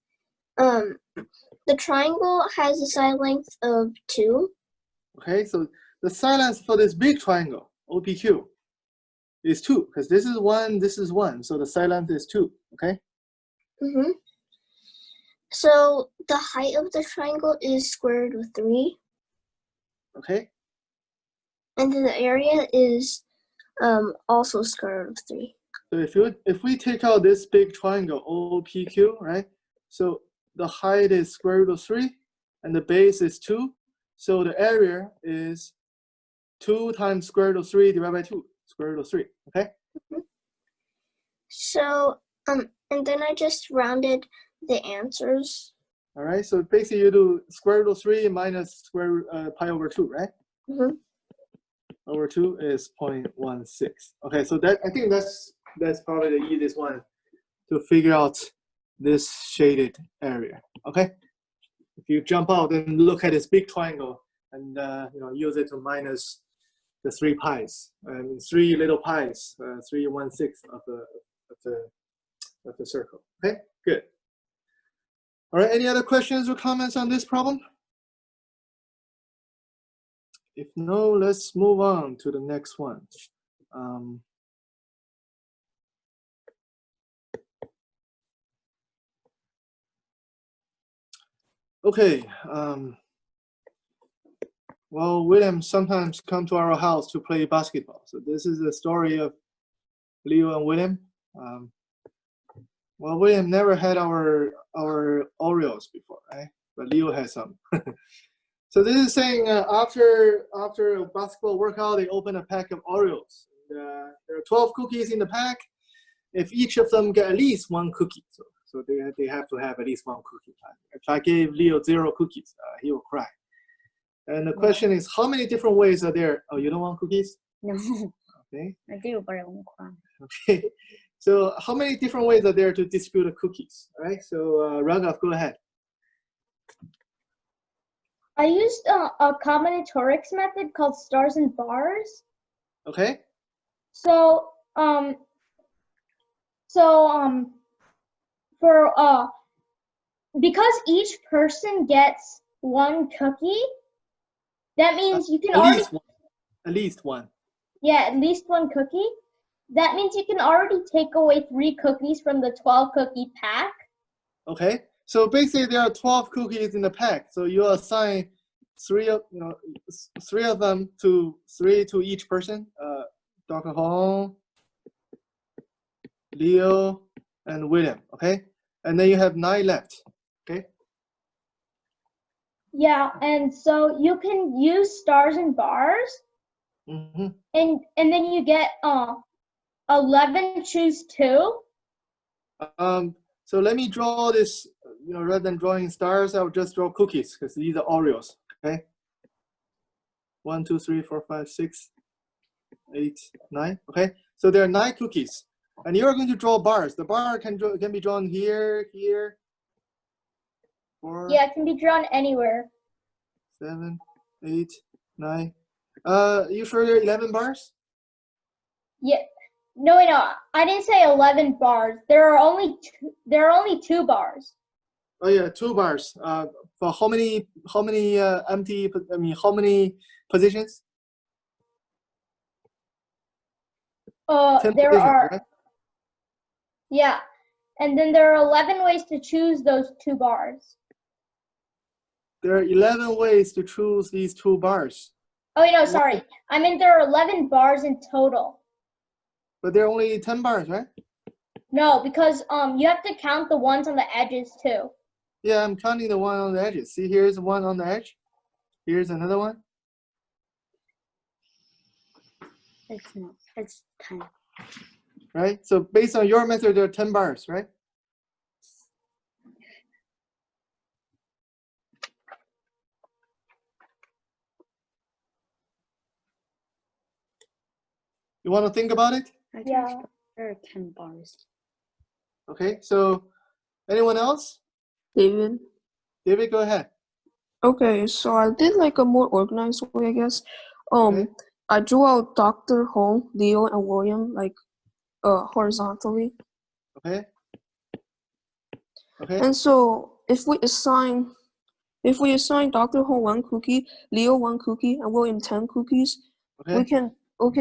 [SPEAKER 3] the triangle has a side length of 2.
[SPEAKER 1] Okay, so the side length for this big triangle, OPQ, is 2, because this is 1, this is 1, so the side length is 2, okay?
[SPEAKER 3] Mm-hmm. So the height of the triangle is square root of 3.
[SPEAKER 1] Okay.
[SPEAKER 3] And then the area is also square root of 3.
[SPEAKER 1] So if we take out this big triangle OPQ, right? So the height is square root of 3, and the base is 2. So the area is 2 times square root of 3 divided by 2, square root of 3, okay?
[SPEAKER 3] Mm-hmm. So and then I just rounded the answers.
[SPEAKER 1] All right, so basically you do square root of 3 minus square root pi over 2, right?
[SPEAKER 3] Mm-hmm.
[SPEAKER 1] Over 2 is 0.16. Okay, so I think that's probably the easiest one to figure out this shaded area. Okay, if you jump out and look at this big triangle and use it to minus the 3 pi's and 3 little pi's, 3/16 of the circle. Okay, good. All right, any other questions or comments on this problem? If no, let's move on to the next one. Okay. Well, William sometimes come to our house to play basketball. So this is the story of Leo and William. Well, William never had our Oreos before, right? But Leo has some. So this is saying after a basketball workout, they open a pack of Oreos. There are 12 cookies in the pack. If each of them get at least 1 cookie, so they have to have at least 1 cookie. If I gave Leo 0 cookies, he will cry. And the question is, how many different ways are there? Oh, you don't want cookies?
[SPEAKER 6] No.
[SPEAKER 1] Okay.
[SPEAKER 6] I do, but I won't cry.
[SPEAKER 1] Okay. So how many different ways are there to distribute the cookies? All right. So Raghav, go ahead.
[SPEAKER 4] I used a combinatorics method called stars and bars.
[SPEAKER 1] Okay.
[SPEAKER 4] So for because each person gets 1 cookie, that means you can already
[SPEAKER 1] at least one.
[SPEAKER 4] Yeah, at least 1 cookie. That means you can already take away 3 cookies from the 12 cookie pack.
[SPEAKER 1] Okay. So basically there are 12 cookies in the pack. So you assign 3 of them to each person. Dr. Hong, Leo, and William. Okay. And then you have 9 left. Okay.
[SPEAKER 4] Yeah, and so you can use stars and bars.
[SPEAKER 1] Mm-hmm.
[SPEAKER 4] And then you get 11 choose 2.
[SPEAKER 1] So let me draw this, rather than drawing stars, I'll just draw cookies because these are Oreos, okay? 1, 2, 3, 4, 5, 6, 8, 9, okay? So there are 9 cookies. And you're going to draw bars. The bar can be drawn here, here, 4,
[SPEAKER 4] Yeah, it can be drawn anywhere.
[SPEAKER 1] 7, 8, 9. You sure there are 11 bars?
[SPEAKER 4] Yeah. No, wait, no. I didn't say 11 bars. There are only two bars.
[SPEAKER 1] Oh yeah, 2 bars. For how many empty? I mean, how many positions? 10
[SPEAKER 4] There
[SPEAKER 1] positions,
[SPEAKER 4] are.
[SPEAKER 1] right?
[SPEAKER 4] Yeah, and then there are 11 ways to choose those 2 bars.
[SPEAKER 1] There are 11 ways to choose these 2 bars.
[SPEAKER 4] Oh, no, sorry. I mean, there are 11 bars in total.
[SPEAKER 1] But there are only 10 bars, right?
[SPEAKER 4] No, because you have to count the ones on the edges too.
[SPEAKER 1] Yeah, I'm counting the one on the edges. See, here's one on the edge. Here's another one.
[SPEAKER 6] It's not. It's 10.
[SPEAKER 1] Right? So based on your method, there are 10 bars, right? You want to think about it?
[SPEAKER 6] I think
[SPEAKER 4] Yeah.
[SPEAKER 6] there are 10 bars.
[SPEAKER 1] Okay, so anyone else?
[SPEAKER 5] David.
[SPEAKER 1] David, go ahead.
[SPEAKER 5] Okay, so I did like a more organized way, I guess.
[SPEAKER 1] Okay.
[SPEAKER 5] I drew out Dr. Hong, Leo, and William like horizontally.
[SPEAKER 1] Okay. Okay.
[SPEAKER 5] And so if we assign Dr. Hong 1 cookie, Leo 1 cookie, and William 10 cookies,
[SPEAKER 1] Okay.
[SPEAKER 5] we can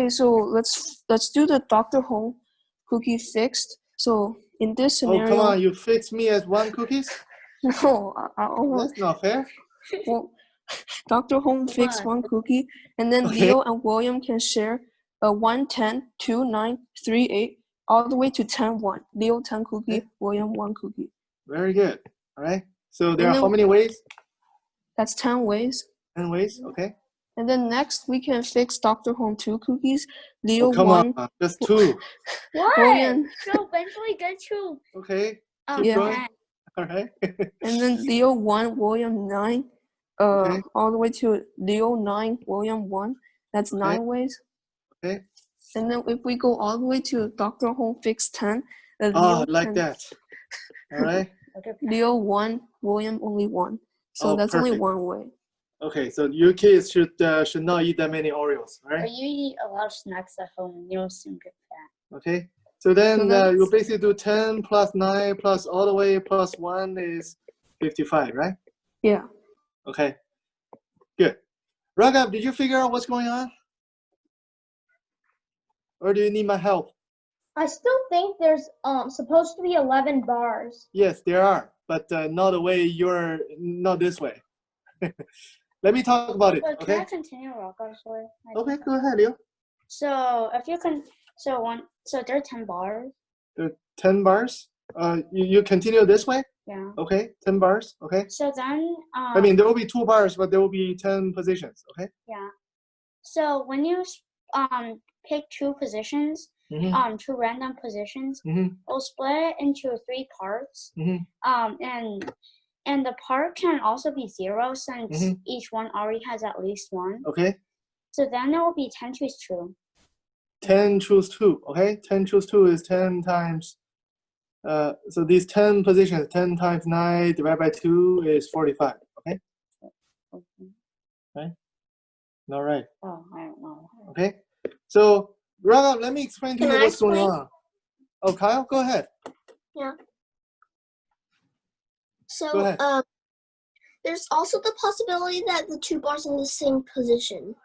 [SPEAKER 5] so let's do the Dr. Hong cookie fixed. So in this scenario,
[SPEAKER 1] Oh, come on, you fixed me as 1 cookies?
[SPEAKER 5] no, I
[SPEAKER 1] That's not fair.
[SPEAKER 5] well, Dr. Hong fixed 1 cookie, and then
[SPEAKER 1] Okay.
[SPEAKER 5] Leo and William can share 1, 10, 2, 9, 3, 8, all the way to 10, 1. Leo 10 cookie,
[SPEAKER 1] Okay.
[SPEAKER 5] William 1 cookie.
[SPEAKER 1] Very good. All right. So there
[SPEAKER 5] And
[SPEAKER 1] are how
[SPEAKER 5] then-
[SPEAKER 1] many ways?
[SPEAKER 5] That's 10 ways.
[SPEAKER 1] 10 ways. Okay.
[SPEAKER 5] And then next we can fix Dr. Hong 2 cookies, Leo
[SPEAKER 1] Oh, come
[SPEAKER 5] 1,
[SPEAKER 1] on. Just 2.
[SPEAKER 6] What?
[SPEAKER 5] William,
[SPEAKER 6] So eventually get to
[SPEAKER 1] Okay. Keep
[SPEAKER 5] Yeah.
[SPEAKER 1] going.
[SPEAKER 6] 10.
[SPEAKER 1] All right.
[SPEAKER 5] and then Leo 1, William 9,
[SPEAKER 1] Okay.
[SPEAKER 5] all the way to Leo 9, William 1. That's
[SPEAKER 1] Okay.
[SPEAKER 5] 9 ways.
[SPEAKER 1] Okay.
[SPEAKER 5] And then if we go all the way to Dr. Hong fix 10,
[SPEAKER 1] Oh,
[SPEAKER 5] Leo
[SPEAKER 1] I like
[SPEAKER 5] 10,
[SPEAKER 1] that. All right.
[SPEAKER 6] Okay.
[SPEAKER 5] Leo 1, William only 1. So
[SPEAKER 1] Oh,
[SPEAKER 5] that's only
[SPEAKER 1] perfect.
[SPEAKER 5] 1 way.
[SPEAKER 1] Okay, so your kids should not eat that many Oreos,
[SPEAKER 6] But
[SPEAKER 1] right?
[SPEAKER 6] you eat a lot of snacks at home and you'll soon get fat.
[SPEAKER 1] Okay. So then
[SPEAKER 5] that's-
[SPEAKER 1] you basically do 10 plus 9 plus all the way plus 1 is 55, right?
[SPEAKER 5] Yeah.
[SPEAKER 1] Okay. Good. Raghav, did you figure out what's going on? Or do you need my help?
[SPEAKER 4] I still think there's supposed to be 11 bars.
[SPEAKER 1] Yes, there are, but not the way not this way. Let me talk about it,
[SPEAKER 6] But can I
[SPEAKER 1] okay?
[SPEAKER 6] continue Rocco's way?
[SPEAKER 1] Okay, go ahead, Leo.
[SPEAKER 6] So if you can, so there are 10 bars.
[SPEAKER 1] There are 10 bars. You continue this way?
[SPEAKER 6] Yeah.
[SPEAKER 1] Okay, 10 bars, okay?
[SPEAKER 6] So then,
[SPEAKER 1] I mean, there will be 2 bars, but there will be 10 positions, okay?
[SPEAKER 6] yeah. So when you pick 2 positions,
[SPEAKER 1] Mm-hmm.
[SPEAKER 6] 2 random positions,
[SPEAKER 1] Mm-hmm.
[SPEAKER 6] we'll split it into 3 parts.
[SPEAKER 1] Mm-hmm.
[SPEAKER 6] And the part can also be 0 since
[SPEAKER 1] Mhm.
[SPEAKER 6] each one already has at least 1.
[SPEAKER 1] Okay,
[SPEAKER 6] So then it will be 10 choose 2.
[SPEAKER 1] 10 choose 2, okay? 10 choose 2 is 10 times, so these 10 positions, 10 times 9 divided by 2 is 45, okay?
[SPEAKER 6] Okay.
[SPEAKER 1] All right,
[SPEAKER 6] Oh, I don't know.
[SPEAKER 1] okay? So, Raghav, let me explain to
[SPEAKER 3] Can
[SPEAKER 1] you
[SPEAKER 3] I
[SPEAKER 1] what's going
[SPEAKER 3] explain?
[SPEAKER 1] on. Oh, Kyle, go ahead. Go
[SPEAKER 3] So
[SPEAKER 1] ahead.
[SPEAKER 3] there's also the possibility that the 2 bars in the same position.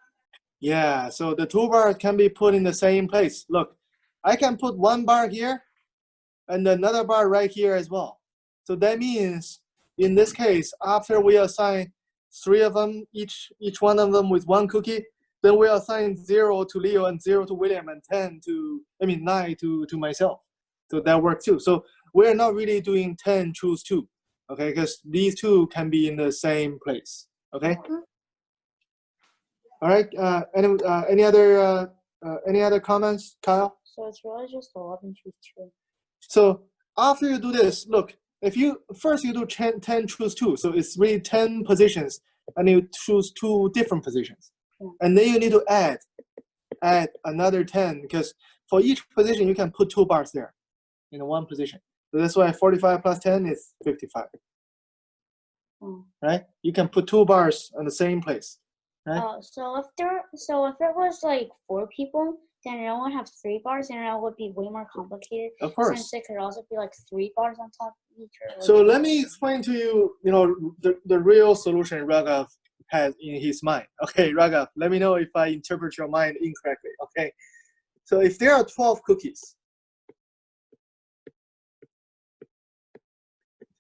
[SPEAKER 1] Yeah, so the 2 bars can be put in the same place. Look, I can put 1 bar here and another bar right here as well. So that means, in this case, after we assign 3 of them, each one of them with 1 cookie, then we assign 0 to Leo and 0 to William and 9 to myself. So that works too. So we're not really doing 10 choose 2, okay? Because these 2 can be in the same place, okay? All right. Any other comments, Kyle?
[SPEAKER 6] So it's really just 11 choose 2.
[SPEAKER 1] So after you do this, look, if you first you do 10 choose 2, so it's really 10 positions, and you choose 2 different positions, and then you need to add another 10 because for each position you can put 2 bars there in one position. So that's why 45 plus 10 is 55. right? You can put 2 bars on the same place, right?
[SPEAKER 6] Oh, so if it was like 4 people, then it would have 3 bars, and it would be way more complicated.
[SPEAKER 1] Of course.
[SPEAKER 6] Since it could also be like 3 bars on top of each. Or
[SPEAKER 1] So
[SPEAKER 6] like
[SPEAKER 1] let me explain to you, the real solution Raghav has in his mind. Okay, Raghav, let me know if I interpret your mind incorrectly. Okay, so if there are 12 cookies,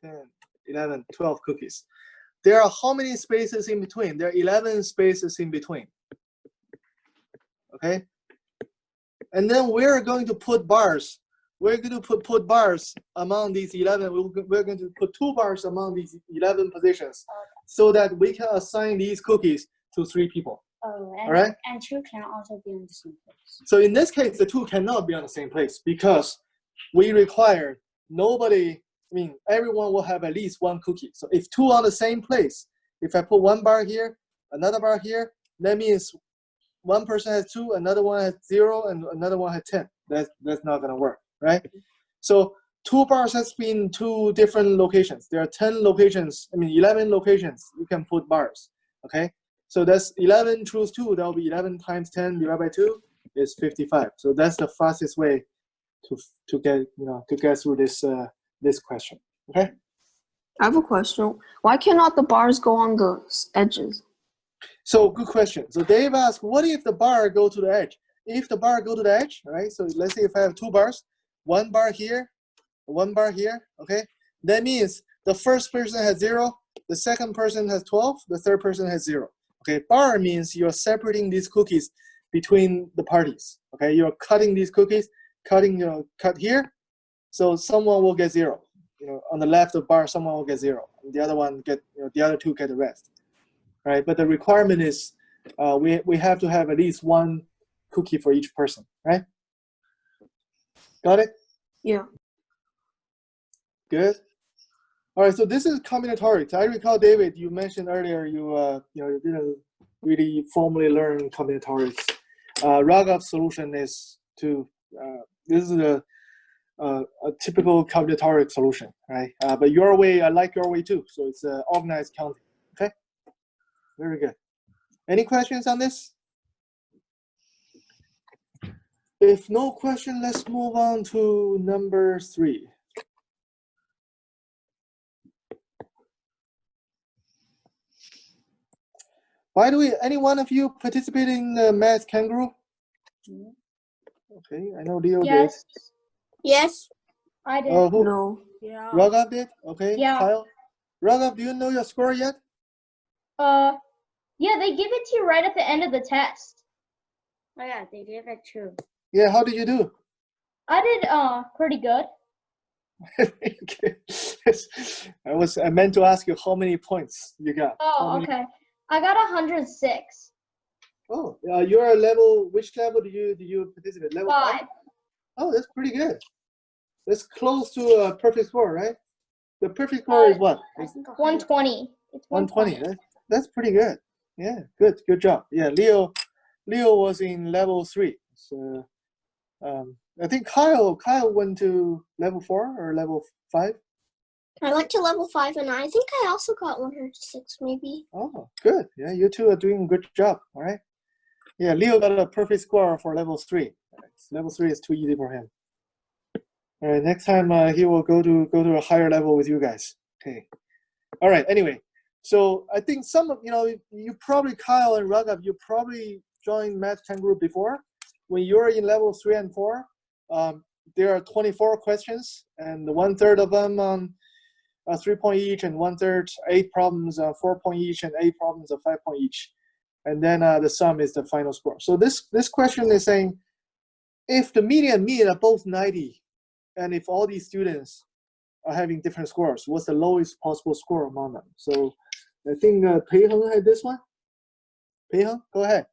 [SPEAKER 1] 10, 11, 12 cookies, there are how many spaces in between? There are 11 spaces in between. Okay, and then we're going to put bars. We're going to put bars among these 11. We're going to put 2 bars among these 11 positions, so that we can assign these cookies to 3 people.
[SPEAKER 6] Oh, and,
[SPEAKER 1] all right?
[SPEAKER 6] And 2 can also be in the same place.
[SPEAKER 1] So in this case, the 2 cannot be on the same place because we require everyone will have at least 1 cookie. So if 2 on the same place, if I put 1 bar here, another bar here, that means one person has 2, another one has 0, and another one has 10. That's not gonna work, right? So 2 bars has been 2 different locations. There are 10 locations, 11 locations you can put bars, okay? So that's 11 choose 2, that will be 11 times 10 divided by 2 is 55. So that's the fastest way to get through this question, okay?
[SPEAKER 5] I have a question. Why cannot the bars go on the edges?
[SPEAKER 1] So good question. So Dave asked, what if the bar go to the edge? If the bar go to the edge, right? So let's say if I have 2 bars, 1 bar here, 1 bar here, okay? That means the first person has 0, the second person has 12, the third person has 0. Okay, bar means you're separating these cookies between the parties. Okay, you're cutting these cookies, cut here, so someone will get 0. On the left of bar, someone will get 0. And the other one the other 2 get the rest. Right, but the requirement is we have to have at least 1 cookie for each person, right? Got it?
[SPEAKER 5] Yeah.
[SPEAKER 1] Good. All right, so this is combinatorics. I recall, David, you mentioned earlier you didn't really formally learn combinatorics. Raghav's solution is this is a typical combinatoric solution, right? But your way, I like your way too. So it's organized counting. Okay. Very good. Any questions on this? If no question, let's move on to number 3. By the way, any one of you participate in the Math Kangaroo? Okay, I know Leo did.
[SPEAKER 3] Yes.
[SPEAKER 4] I did.
[SPEAKER 1] Who?
[SPEAKER 5] No.
[SPEAKER 2] Yeah.
[SPEAKER 1] Raghav did? Okay,
[SPEAKER 4] Yeah.
[SPEAKER 1] Kyle? Raghav, do you know your score yet?
[SPEAKER 4] Yeah, they give it to you right at the end of the test.
[SPEAKER 6] Oh yeah, they gave it too.
[SPEAKER 1] Yeah, how did you do?
[SPEAKER 4] I did pretty good.
[SPEAKER 1] I meant to ask you how many points you got.
[SPEAKER 4] Oh, okay. I got 106.
[SPEAKER 1] Oh, you're a level. Which level do you participate? Level 5. Oh, that's pretty good. That's close to a perfect score, right? The perfect score is what?
[SPEAKER 6] I think
[SPEAKER 4] 120. It's
[SPEAKER 1] 120. That's pretty good. Yeah, good job. Yeah, Leo was in level 3. So I think Kyle went to level 4 or level 5.
[SPEAKER 3] I went to level 5, and I think I also got 106, maybe.
[SPEAKER 1] Oh, good. Yeah, you two are doing a good job. All right. Yeah, Leo got a perfect score for level 3. Level 3 is too easy for him. All right, next time he will go to a higher level with you guys. Okay. All right. Anyway, so I think some of you probably, Kyle and Raghav, you probably joined Math Kangaroo before. When you're in level 3 and 4, there are 24 questions, and 1/3 of them on 3 point each, and 1/3 8 problems, 4 point each, and 8 problems of 5 point each. And then the sum is the final score. So this question is saying, if the median and mean are both 90, and if all these students are having different scores, what's the lowest possible score among them? So I think Pei Heng had this one. Pei Heng, go ahead.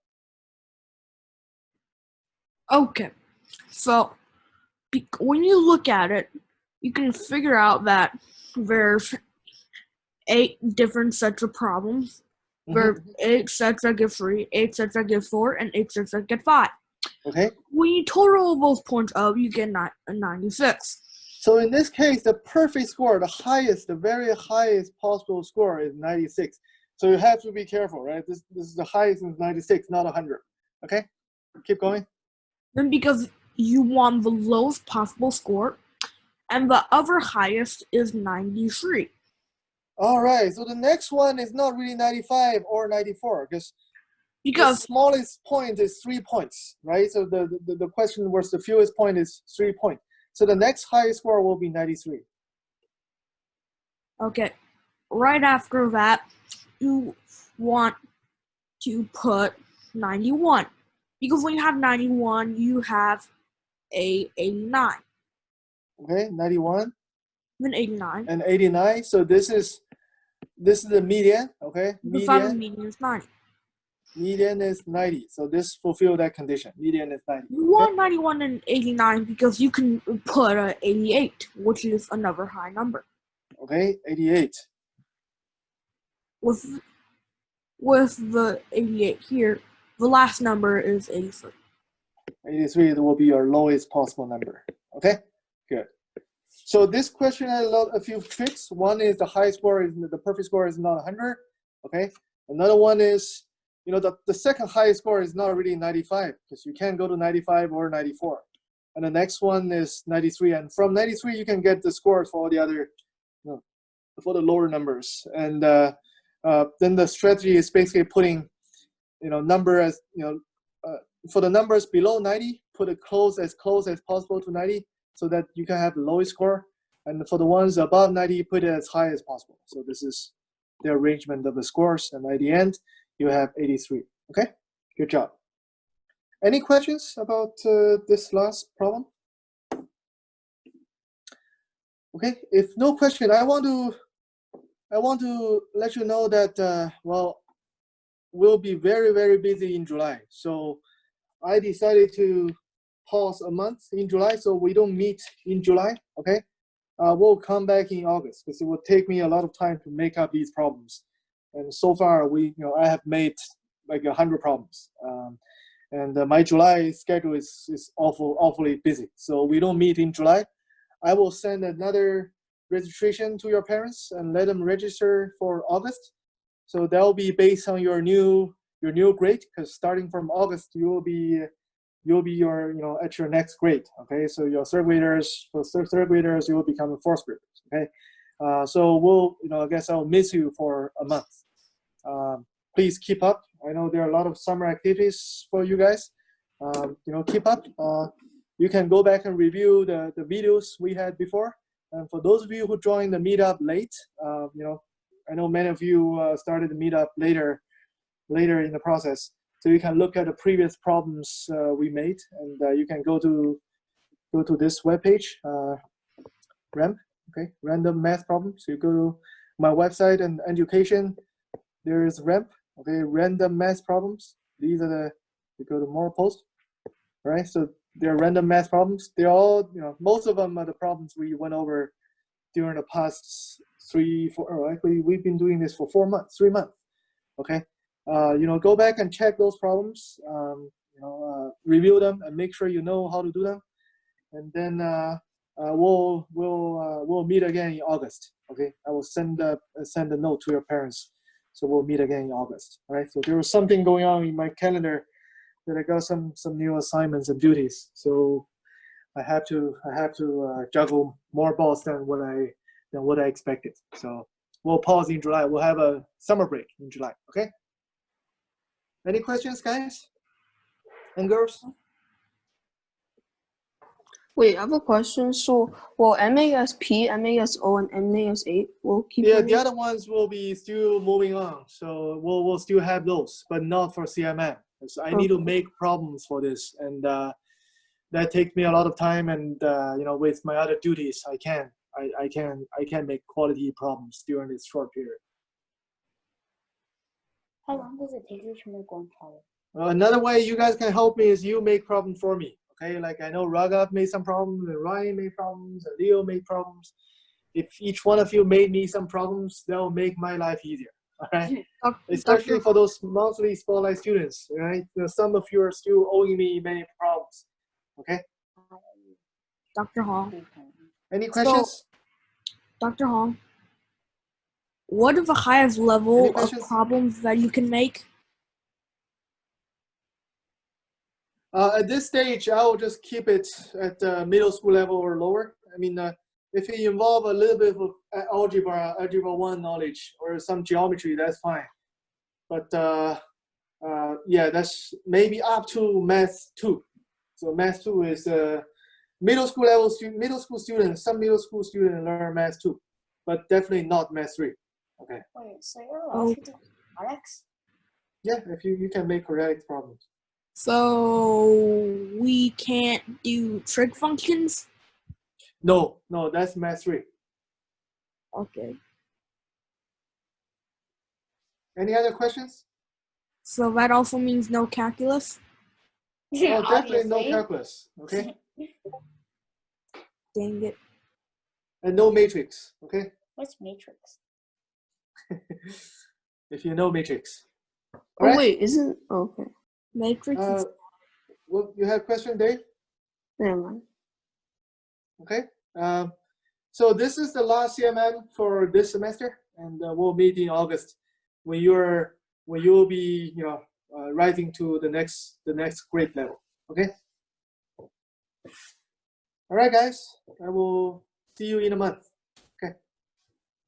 [SPEAKER 2] Okay, so when you look at it, you can figure out that there's 8 different sets of problems. There are 8 sets that give 3, 8 sets that give 4, and 8 sets that get 5.
[SPEAKER 1] Okay.
[SPEAKER 2] When you total those points up, you get a 96.
[SPEAKER 1] So in this case, the perfect score, the highest, the very highest possible score is 96. So you have to be careful, right? This is the highest is 96, not 100. Okay, keep going.
[SPEAKER 2] Then because you want the lowest possible score, and the other highest is 93.
[SPEAKER 1] All right, so the next one is not really 95 or 94 because the smallest point is 3 points, right? So the question was the fewest point is 3 points. So the next highest score will be 93.
[SPEAKER 2] Okay, right after that, you want to put 91. Because when you have 91, you have a 89.
[SPEAKER 1] Okay, 91.
[SPEAKER 2] Then 89.
[SPEAKER 1] And 89. So this is the median, okay?
[SPEAKER 2] The final median is 90.
[SPEAKER 1] Median is 90. So this fulfill that condition. Median is 90.
[SPEAKER 2] You want 91 and 89 because you can put 88, which is another high number.
[SPEAKER 1] Okay, 88.
[SPEAKER 2] With the 88 here, the last number is 83.
[SPEAKER 1] 83 will be your lowest possible number. Okay, good. So this question has a few tricks. One is the high score is the perfect score is not 100. Okay. Another one is, the second highest score is not really 95 because you can't go to 95 or 94. And the next one is 93. And from 93, you can get the scores for all the other, for the lower numbers. And then the strategy is basically putting, number as, for the numbers below 90, put it as close as possible to 90 so that you can have the lowest score. And for the ones above 90, put it as high as possible. So this is the arrangement of the scores. And at the end, you have 83. Okay, good job. Any questions about this last problem? Okay, if no question, I want to let you know that, we'll be very, very busy in July. So I decided to pause a month in July, so we don't meet in July, okay? We'll come back in August because it will take me a lot of time to make up these problems. And so far, I have made like 100 problems. And my July schedule is awfully busy. So we don't meet in July. I will send another registration to your parents and let them register for August. So that will be based on your new grade, because starting from August you'll be at your next grade. Okay, so your third graders you will become fourth graders. Okay, so I guess I'll miss you for a month. Please keep up. I know there are a lot of summer activities for you guys. Keep up. You can go back and review the videos we had before. And for those of you who joined the meetup late, I know many of you started the meetup later in the process. So you can look at the previous problems we made, and you can go to this webpage, RAMP, okay, Random Math Problems. So you go to my website and education. There is RAMP, okay, Random Math Problems. These are you go to more posts, right? So they're random math problems. They're all, most of them are the problems we went over during the past 3, 4. Actually, we've been doing this for 3 months. Okay. Go back and check those problems, review them and make sure you know how to do them. And then we'll meet again in August. Okay, I will send a note to your parents. So we'll meet again in August. All right. So there was something going on in my calendar that I got some new assignments and duties. So I have to juggle more balls than what I expected. So we'll pause in July. We'll have a summer break in July. Okay. Any questions, guys and girls?
[SPEAKER 5] Wait, I have a question. So, will MASP, MASO, and MAS8 will keep?
[SPEAKER 1] Yeah, the other ones will be still moving on. So we'll still have those, but not for CMM. So I need to make problems for this, and that takes me a lot of time. And with my other duties, I can't make quality problems during this short period.
[SPEAKER 6] How long does it take you to make one problem?
[SPEAKER 1] Another way you guys can help me is you make problems for me. Okay, like I know Raghav made some problems, and Ryan made problems, and Leo made problems. If each one of you made me some problems, that will make my life easier. All right, especially for those monthly spotlight students. Right, some of you are still owing me many problems. Okay.
[SPEAKER 2] Dr. Hall.
[SPEAKER 1] Any questions?
[SPEAKER 2] Dr. Hong, what are the highest level of
[SPEAKER 1] questions?
[SPEAKER 2] problems that you can make?
[SPEAKER 1] At this stage, I will just keep it at middle school level or lower. I mean, if you involve a little bit of algebra 1 knowledge or some geometry, that's fine. But yeah, that's maybe up to math 2. So math 2 is middle school level middle school students. Some middle school students learn math 2, but definitely not math 3. Okay.
[SPEAKER 6] Wait, so you're allowed to do Alex?
[SPEAKER 1] Yeah, if you can make correct problems.
[SPEAKER 2] So we can't do trig functions?
[SPEAKER 1] No, that's math 3.
[SPEAKER 2] Okay.
[SPEAKER 1] Any other questions?
[SPEAKER 2] So that also means no calculus?
[SPEAKER 1] Oh, definitely no
[SPEAKER 6] Obviously.
[SPEAKER 1] calculus. Okay.
[SPEAKER 2] Dang it.
[SPEAKER 1] And no matrix. Okay.
[SPEAKER 6] What's matrix?
[SPEAKER 1] If you know matrix.
[SPEAKER 5] Oh
[SPEAKER 1] Alright.
[SPEAKER 5] wait, isn't okay.
[SPEAKER 2] Matrix is
[SPEAKER 1] Well, you have question, Dave?
[SPEAKER 5] Never mind.
[SPEAKER 1] Okay. So this is the last CMM for this semester, and we'll meet in August when you'll be rising to the next grade level. Okay. All right, guys. I will see you in a month. Okay.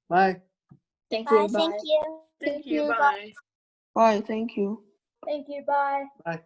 [SPEAKER 1] Bye.
[SPEAKER 4] Thank
[SPEAKER 3] Bye.
[SPEAKER 4] you.
[SPEAKER 3] Thank
[SPEAKER 4] Bye.
[SPEAKER 3] you.
[SPEAKER 2] Thank you.
[SPEAKER 3] Bye.
[SPEAKER 2] Bye.
[SPEAKER 5] Bye, thank you.
[SPEAKER 4] Thank you. Bye.
[SPEAKER 1] Bye.